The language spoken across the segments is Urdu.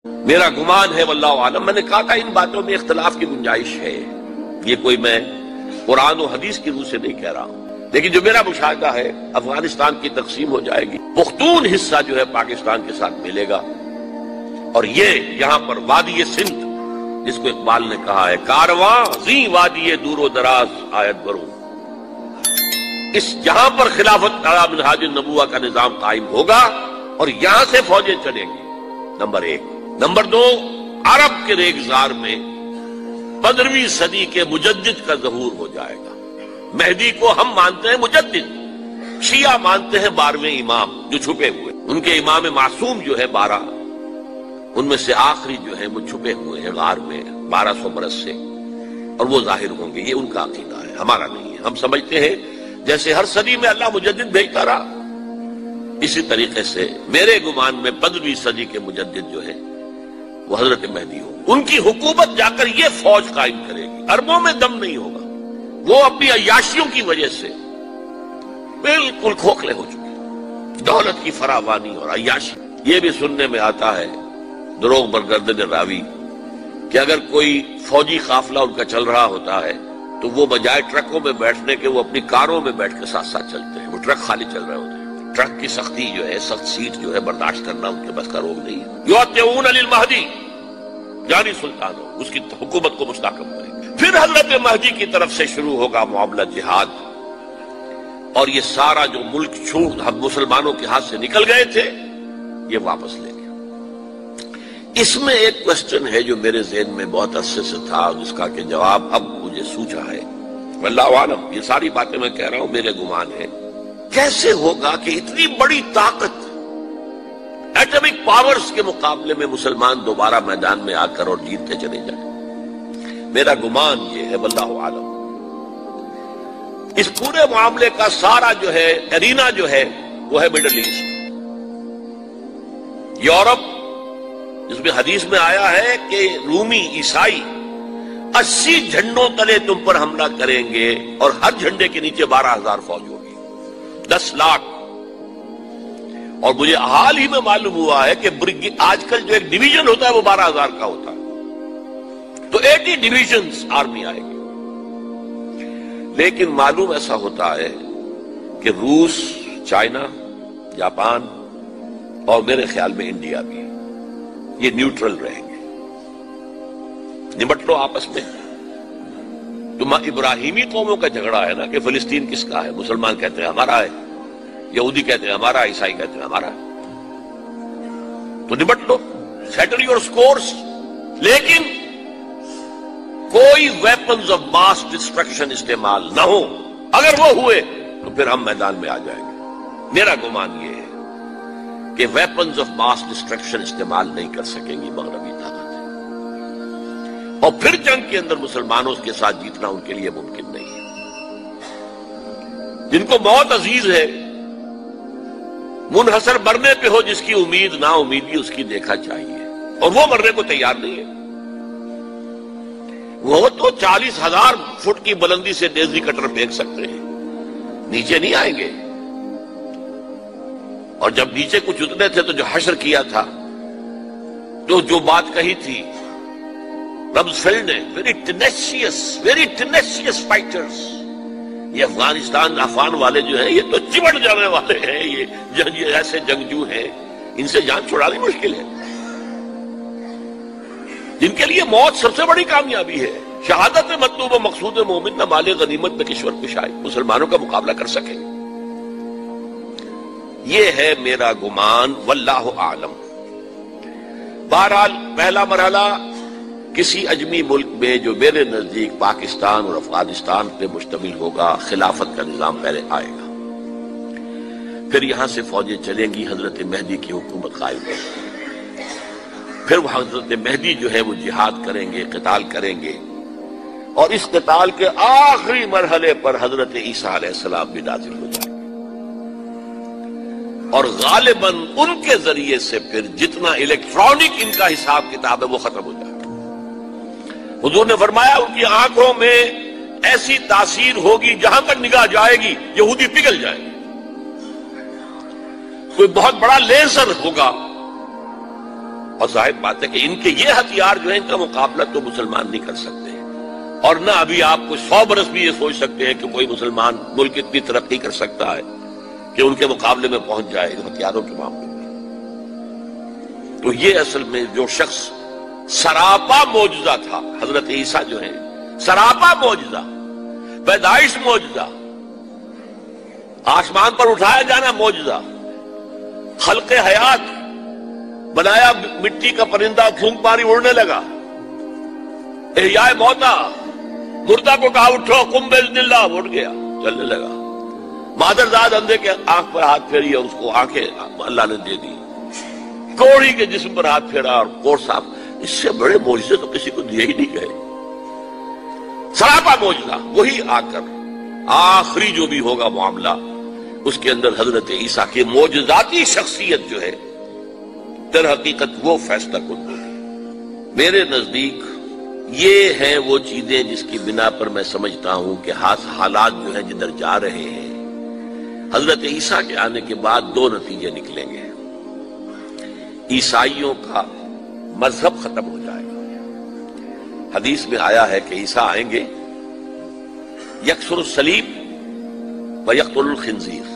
میرا گمان ہے واللہ عالم، میں نے کہا تھا ان باتوں میں اختلاف کی گنجائش ہے، یہ کوئی میں قرآن و حدیث کی روح سے نہیں کہہ رہا ہوں، لیکن جو میرا مشاہدہ ہے افغانستان کی تقسیم ہو جائے گی، پختون حصہ جو ہے پاکستان کے ساتھ ملے گا، اور یہ یہاں پر وادی سندھ جس کو اقبال نے کہا ہے کارواں زی وادی دور و دراز آیت بروں، اس جہاں پر خلافت علی منہاج النبوہ کا نظام قائم ہوگا اور یہاں سے فوجیں چلیں گی، نمبر ایک۔ نمبر دو، عرب کے ریگزار میں 15ویں صدی کے مجدد کا ظہور ہو جائے گا۔ مہدی کو ہم مانتے ہیں مجدد، شیعہ مانتے ہیں 12ویں امام جو چھپے ہوئے، ان کے امام معصوم جو ہے 12، ان میں سے آخری جو ہے وہ چھپے ہوئے ہیں غار میں 1200 برس سے، اور وہ ظاہر ہوں گے، یہ ان کا عقیدہ ہے، ہمارا نہیں ہے۔ ہم سمجھتے ہیں جیسے ہر صدی میں اللہ مجدد بھیجتا رہا، اسی طریقے سے میرے گمان میں 15ویں صدی کے مجدد جو ہے وہ حضرت مہدی ہو، ان کی حکومت جا کر یہ فوج قائم کرے گی، اربوں میں دم نہیں ہوگا، وہ اپنی عیاشیوں کی وجہ سے بالکل کھوکھلے ہو چکے، دولت کی فراوانی اور عیاشی۔ یہ بھی سننے میں آتا ہے دروغ برگردن راوی کہ اگر کوئی فوجی قافلہ ان کا چل رہا ہوتا ہے تو وہ بجائے ٹرکوں میں بیٹھنے کے وہ اپنی کاروں میں بیٹھ کے ساتھ ساتھ چلتے ہیں، وہ ٹرک خالی چل رہے ہوتے ہیں، ٹرک کی سختی جو ہے، سخت سیٹ جو ہے برداشت کرنا ان کے بس کا روگ نہیں ہے۔ یعطئون للمہدی، یعنی سلطان ہو، اس کی حکومت کو مستحکم کریں گے۔ پھر حضرت مہدی کی طرف سے شروع ہوگا معاملہ جہاد، اور یہ سارا جو ملک چھوٹ ہم مسلمانوں کے ہاتھ سے نکل گئے تھے یہ واپس لے گیا۔ اس میں ایک کوسچن ہے جو میرے ذہن میں بہت عرصے سے تھا، جس کا کہ جواب اب مجھے سوچا ہے، واللہ عالم، یہ ساری باتیں میں کہہ رہا ہوں میرے گمان ہے، کیسے ہوگا کہ اتنی بڑی طاقت ایٹمک پاورز کے مقابلے میں مسلمان دوبارہ میدان میں آ کر اور جیتتے چلے جائیں؟ میرا گمان یہ ہے واللہ عالم، اس پورے معاملے کا سارا جو ہے ارینا جو ہے وہ ہے مڈل ایسٹ، یورپ، جس میں حدیث میں آیا ہے کہ رومی عیسائی 80 جھنڈوں تلے تم پر حملہ کریں گے اور ہر جھنڈے کے نیچے 12,000 فوج ہوگی، 10 لاکھ۔ اور مجھے حال ہی میں معلوم ہوا ہے کہ آج کل جو ایک ڈویژن ہوتا ہے وہ 12,000 کا ہوتا ہے، تو 80 ڈویژنز آرمی آئے گی۔ لیکن معلوم ایسا ہوتا ہے کہ روس، چائنا، جاپان اور میرے خیال میں انڈیا بھی یہ نیوٹرل رہیں گے، نمٹ لو آپس میں۔ تو ابراہیمی قوموں کا جھگڑا ہے نا کہ فلسطین کس کا ہے، مسلمان کہتے ہیں ہمارا ہے، یہودی کہتے ہیں ہمارا، عیسائی کہتے ہیں ہمارا، تو نمٹ لو، سیٹل یور سکورز۔ لیکن کوئی ویپنز آف ماس ڈسٹرکشن استعمال نہ ہو، اگر وہ ہوئے تو پھر ہم میدان میں آ جائیں گے۔ میرا گمان یہ ہے کہ ویپنز آف ماس ڈسٹرکشن استعمال نہیں کر سکیں گی مغربی طاقت، اور پھر جنگ کے اندر مسلمانوں کے ساتھ جیتنا ان کے لیے ممکن نہیں ہے۔ جن کو موت عزیز ہے، منحصر مرنے پہ ہو جس کی امید، نا امیدی اس کی دیکھا چاہیے، اور وہ مرنے کو تیار نہیں ہے۔ وہ تو 40,000 فٹ کی بلندی سے ڈیزی کٹر پھینک سکتے ہیں، نیچے نہیں آئیں گے۔ اور جب نیچے کچھ اتنے تھے تو جو حشر کیا تھا، تو جو بات کہی تھی رمزفیلڈ نے، ویری ٹینیشیس فائٹرز، یہ افغان والے جو ہیں یہ تو چمٹ جانے والے ہیں، یہ ایسے جنگجو ہیں، ان سے جان چھڑانی مشکل ہے، جن کے لیے موت سب سے بڑی کامیابی ہے۔ شہادت مطلوب و مقصود مومن نہ مال غنیمت میں کشور کشائی، مسلمانوں کا مقابلہ کر سکیں، یہ ہے میرا گمان، واللہ اعلم۔ بہرحال پہلا مرحلہ کسی اجمی ملک میں جو میرے نزدیک پاکستان اور افغانستان پہ مشتمل ہوگا، خلافت کا نظام پہلے آئے گا، پھر یہاں سے فوجیں چلیں گی، حضرت مہدی کی حکومت قائم ہوگی، پھر وہ حضرت مہدی جو ہے وہ جہاد کریں گے، قتال کریں گے، اور اس قتال کے آخری مرحلے پر حضرت عیسیٰ علیہ السلام بھی نازل ہو جائیں گے، اور غالباً ان کے ذریعے سے پھر جتنا الیکٹرانک ان کا حساب کتاب ہے وہ ختم ہو جائے گا۔ حضور نے فرمایا ان کی آنکھوں میں ایسی تاثیر ہوگی، جہاں تک نگاہ جائے گی یہودی پگھل جائے گی، کوئی بہت بڑا لیزر ہوگا اور ظاہر بات ہے کہ ان کے یہ ہتھیار جو ہیں ان کا مقابلہ تو مسلمان نہیں کر سکتے، اور نہ ابھی آپ کو 100 برس بھی یہ سوچ سکتے ہیں کہ کوئی مسلمان ملک اتنی ترقی کر سکتا ہے کہ ان کے مقابلے میں پہنچ جائے ہتھیاروں کے معاملے میں۔ تو یہ اصل میں جو شخص سراپا معجزہ تھا، حضرت عیسیٰ جو ہیں سراپا معجزہ، پیدائش معجزہ، آسمان پر اٹھایا جانا معجزہ، خلق حیات، بنایا مٹی کا پرندہ پھونک ماری اڑنے لگا، احیاء موتا، مردہ کو کہا اٹھو قم باذن اللہ، اٹھ گیا چلنے لگا، مادرزاد اندھے کے آنکھ پر ہاتھ پھیری اور اس کو آنکھیں اللہ نے دے دی، کوڑی کے جسم پر ہاتھ پھیرا اور کوڑ صاف، اس سے بڑے معجزے تو کسی کو دیے ہی نہیں گئے، سراپا معجزہ۔ وہی آ کر آخری جو بھی ہوگا معاملہ اس کے اندر حضرت عیسیٰ کی معجزاتی شخصیت جو ہے در حقیقت وہ فیصلہ کن ہوگی۔ میرے نزدیک یہ ہیں وہ چیزیں جس کی بنا پر میں سمجھتا ہوں کہ حالات جو ہیں جدھر جا رہے ہیں، حضرت عیسیٰ کے آنے کے بعد 2 نتیجے نکلیں گے۔ عیسائیوں کا مذہب ختم ہو جائے گا۔ حدیث میں آیا ہے کہ عیسیٰ آئیں گے، یکسر الصلیب و یقتل الخنزیر،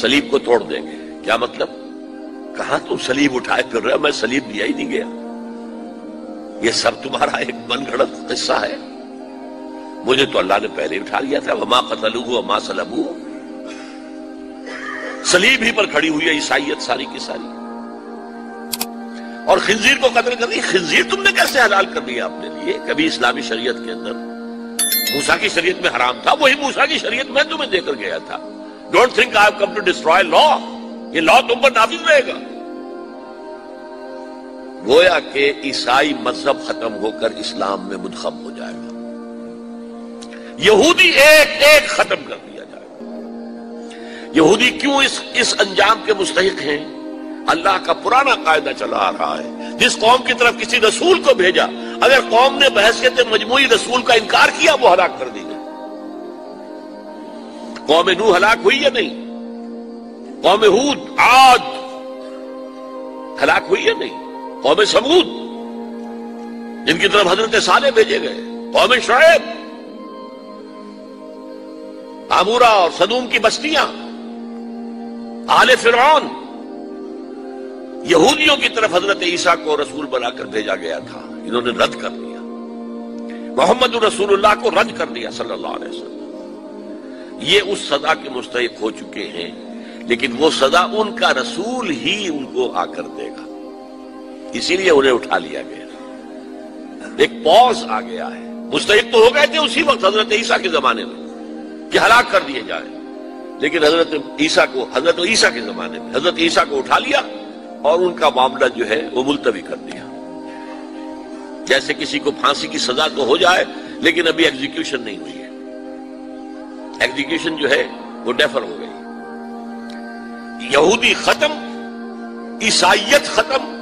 صلیب کو توڑ دیں گے۔ کیا مطلب؟ کہاں تم صلیب اٹھائے پھر رہے ہو؟ میں صلیب دیا ہی نہیں گیا، یہ سب تمہارا ایک من گھڑت قصہ ہے، مجھے تو اللہ نے پہلے اٹھا لیا تھا، وما قتلوہ وما صلبوہ، صلیب ہی پر کھڑی ہوئی ہے عیسائیت ساری کی ساری، اور خنزیر کو قتل کر دی۔ خنزیر تم نے کیسے حلال کر دیا اپنے لیے؟ کبھی اسلامی شریعت کے اندر موسیٰ کی شریعت میں حرام تھا، وہی موسیٰ کی شریعت میں تمہیں دے کر گیا تھا۔ Don't think I have come to destroy law, یہ لا تم پر نافذ رہے گا۔ گویا کہ عیسائی مذہب ختم ہو کر اسلام میں منتخب ہو جائے گا، یہودی ایک ایک ختم کر دیا جائے گا۔ یہودی کیوں اس انجام کے مستحق ہیں؟ اللہ کا پرانا قاعدہ چلا آ رہا ہے، جس قوم کی طرف کسی رسول کو بھیجا، اگر قوم نے بحیثیت مجموعی رسول کا انکار کیا وہ ہلاک کر دی گئی۔ قوم نوح ہلاک ہوئی یا نہیں؟ قوم ہود، عاد ہلاک ہوئی یا نہیں؟ قوم سمود جن کی طرف حضرت صالح بھیجے گئے، قوم شعیب، عمورہ اور صدوم کی بستیاں، آل فرعون، یہودیوں کی طرف حضرت عیسیٰ کو رسول بنا کر بھیجا گیا تھا، انہوں نے رد کر دیا، محمد رسول اللہ کو رد کر دیا صلی اللہ علیہ وسلم۔ یہ اس سزا کے مستحق ہو چکے ہیں، لیکن وہ سزا ان کا رسول ہی ان کو آ کر دے گا، اسی لیے انہیں اٹھا لیا گیا، ایک پاز آ گیا ہے۔ مستحق تو ہو گئے تھے اسی وقت حضرت عیسیٰ کے زمانے میں کہ ہلاک کر دیے جائیں، لیکن حضرت عیسیٰ کے زمانے میں حضرت عیسیٰ کو اٹھا لیا اور ان کا معاملہ جو ہے وہ ملتوی کر دیا۔ جیسے کسی کو پھانسی کی سزا تو ہو جائے لیکن ابھی ایگزیکیوشن نہیں ہوئی ہے، ایگزیکیوشن جو ہے وہ ڈیفر ہو گئی۔ یہودی ختم، عیسائیت ختم،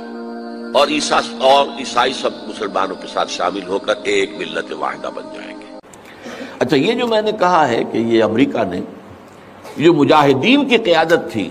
اور عیسائی سب مسلمانوں کے ساتھ شامل ہو کر ایک ملت واحدہ بن جائیں گے۔ اچھا، یہ جو میں نے کہا ہے کہ یہ امریکہ نے جو مجاہدین کی قیادت تھی